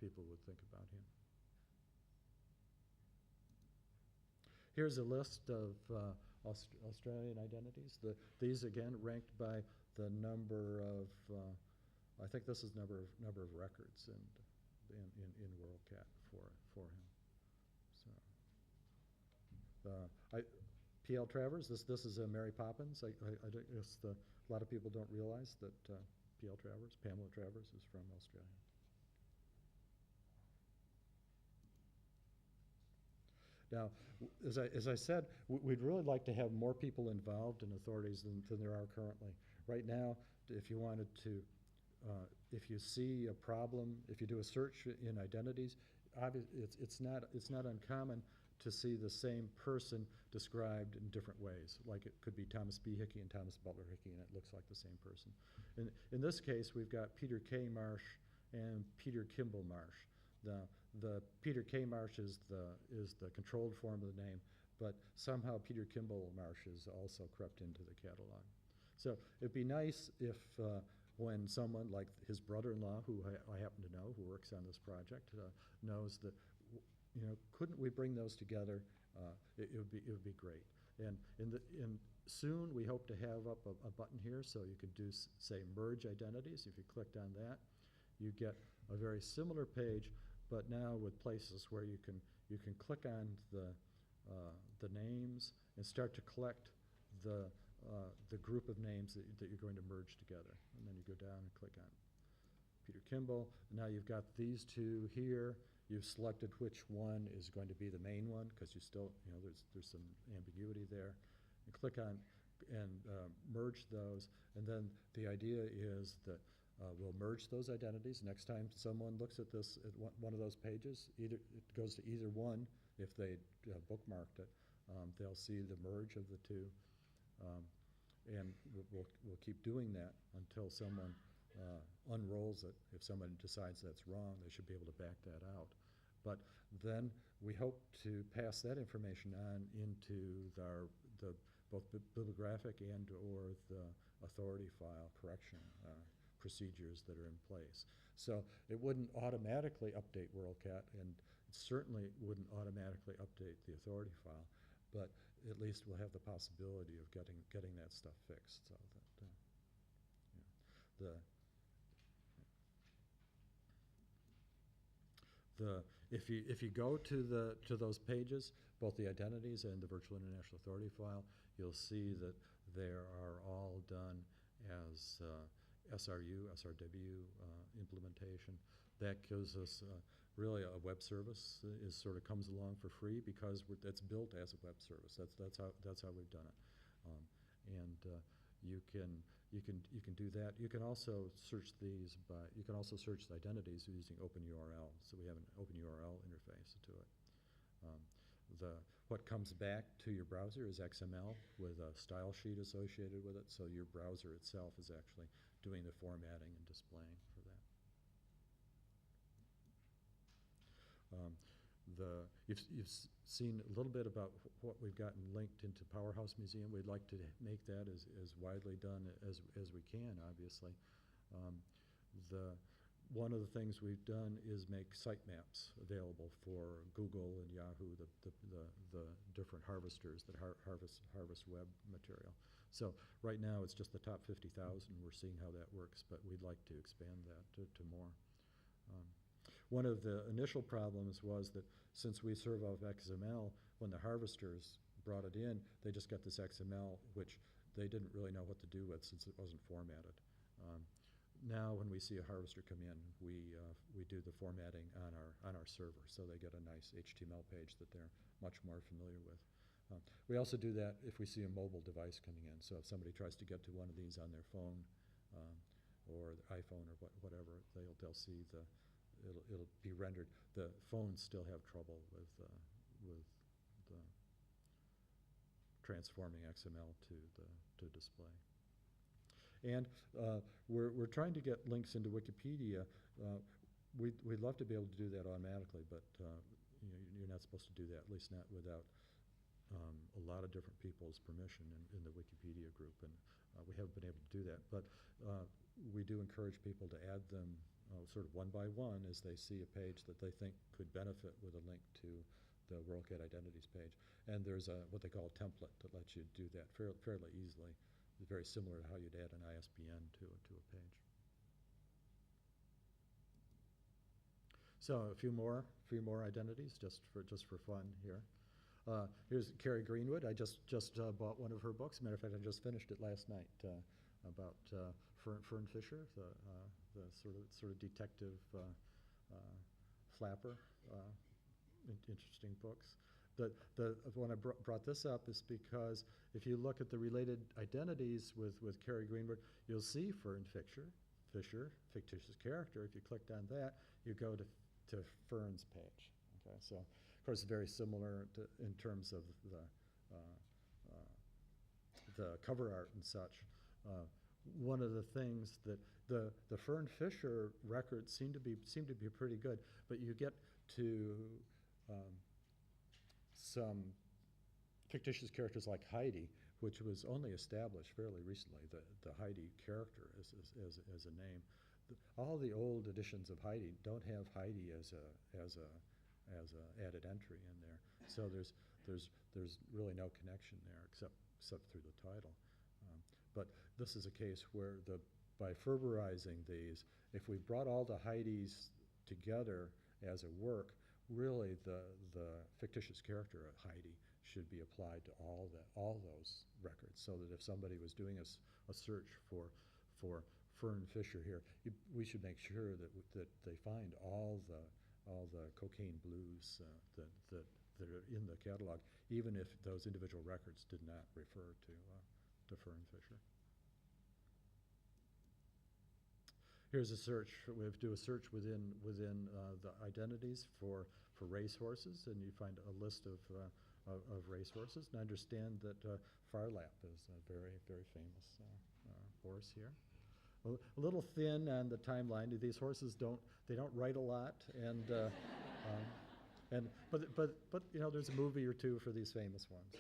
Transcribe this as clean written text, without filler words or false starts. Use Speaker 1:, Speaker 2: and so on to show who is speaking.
Speaker 1: people would think about him. Here's a list of Australian identities. These again ranked by the number of, I think this is number of records in WorldCat for him. So, P.L. Travers. This is Mary Poppins. I guess a lot of people don't realize that P.L. Travers, Pamela Travers, is from Australia. Now, as I said, we'd really like to have more people involved in authorities than there are currently. Right now, if you wanted to, if you see a problem, if you do a search in identities, it's not uncommon to see the same person described in different ways. Like it could be Thomas B. Hickey and Thomas Butler Hickey, and it looks like the same person. In this case, we've got Peter K. Marsh and Peter Kimball Marsh. The Peter K. Marsh is the controlled form of the name, but somehow Peter Kimball Marsh is also crept into the catalog. So it'd be nice if when someone like his brother-in-law, who I happen to know, who works on this project, knows that, couldn't we bring those together? It would be great. And soon we hope to have up a button here so you could do, say, merge identities. If you clicked on that, you get a very similar page, but now with places where you can click on the names and start to collect the group of names that you're going to merge together. And then you go down and click on Peter Kimball. And now you've got these two here. You've selected which one is going to be the main one, because you still, there's some ambiguity there. And click on and merge those. And then the idea is that we'll merge those identities. Next time someone looks at this, at one of those pages, either it goes to either one. If they bookmarked it, they'll see the merge of the two. And we'll keep doing that until someone unrolls it. If someone decides that's wrong, they should be able to back that out. But then we hope to pass that information on into both bibliographic and or the authority file correction procedures that are in place. So it wouldn't automatically update WorldCat, and it certainly wouldn't automatically update the authority file, but at least we'll have the possibility of getting that stuff fixed. So that if you go to those pages, both the identities and the Virtual International Authority file, you'll see that they are all done as SRU, SRW implementation. That gives us really a web service. Sort of comes along for free because it's built as a web service. That's how we've done it. And you can do that. You can also search these by. You can also search the identities using OpenURL. So we have an OpenURL interface to it. What comes back to your browser is XML with a style sheet associated with it. So your browser itself is actually doing the formatting and displaying for that. You've seen a little bit about what we've gotten linked into Powerhouse Museum. We'd like to make that as widely done as we can, obviously. One of the things we've done is make sitemaps available for Google and Yahoo, the different harvesters that harvest web material. So right now it's just the top 50,000. We're seeing how that works, but we'd like to expand that to more. One of the initial problems was that since we serve off XML, when the harvesters brought it in, they just got this XML, which they didn't really know what to do with since it wasn't formatted. Now, when we see a harvester come in, we do the formatting on our server, so they get a nice HTML page that they're much more familiar with. We also do that if we see a mobile device coming in. So if somebody tries to get to one of these on their phone or the iPhone or whatever, they'll see it'll be rendered. The phones still have trouble with the transforming XML to display. And we're trying to get links into Wikipedia. We'd love to be able to do that automatically, but you're not supposed to do that, at least not without a lot of different people's permission in the Wikipedia group, and we haven't been able to do that. But we do encourage people to add them sort of one by one as they see a page that they think could benefit with a link to the WorldCat Identities page. And there's what they call a template that lets you do that fairly easily. It's very similar to how you'd add an ISBN to a page. So a few more identities just for fun here. Here's Carrie Greenwood. I just bought one of her books. Matter of fact, I just finished it last night about Fern Fisher, the sort of detective flapper. Interesting books. When I brought this up is because if you look at the related identities with Carrie Greenwood, you'll see Fern Fisher, fictitious character. If you clicked on that, you go to Fern's page. Okay, so of course very similar in terms of the cover art and such. One of the things that the Fern Fisher records seem to be pretty good, but you get to some fictitious characters like Heidi, which was only established fairly recently, the Heidi character as a name. All the old editions of Heidi don't have Heidi as a added entry in there. So there's really no connection there except through the title. But this is a case where by Ferberizing these, if we brought all the Heidis together as a work, really the fictitious character of Heidi should be applied to all those records, so that if somebody was doing a search for Fern Fisher here, we should make sure that they find all the cocaine blues that are in the catalog, even if those individual records did not refer to Fern Fisher. Here's a search. We have to do a search within the identities for racehorses, and you find a list of racehorses. And I understand that Farlap is a very famous horse here. A little thin on the timeline. These horses don't write a lot, but you know, there's a movie or two for these famous ones.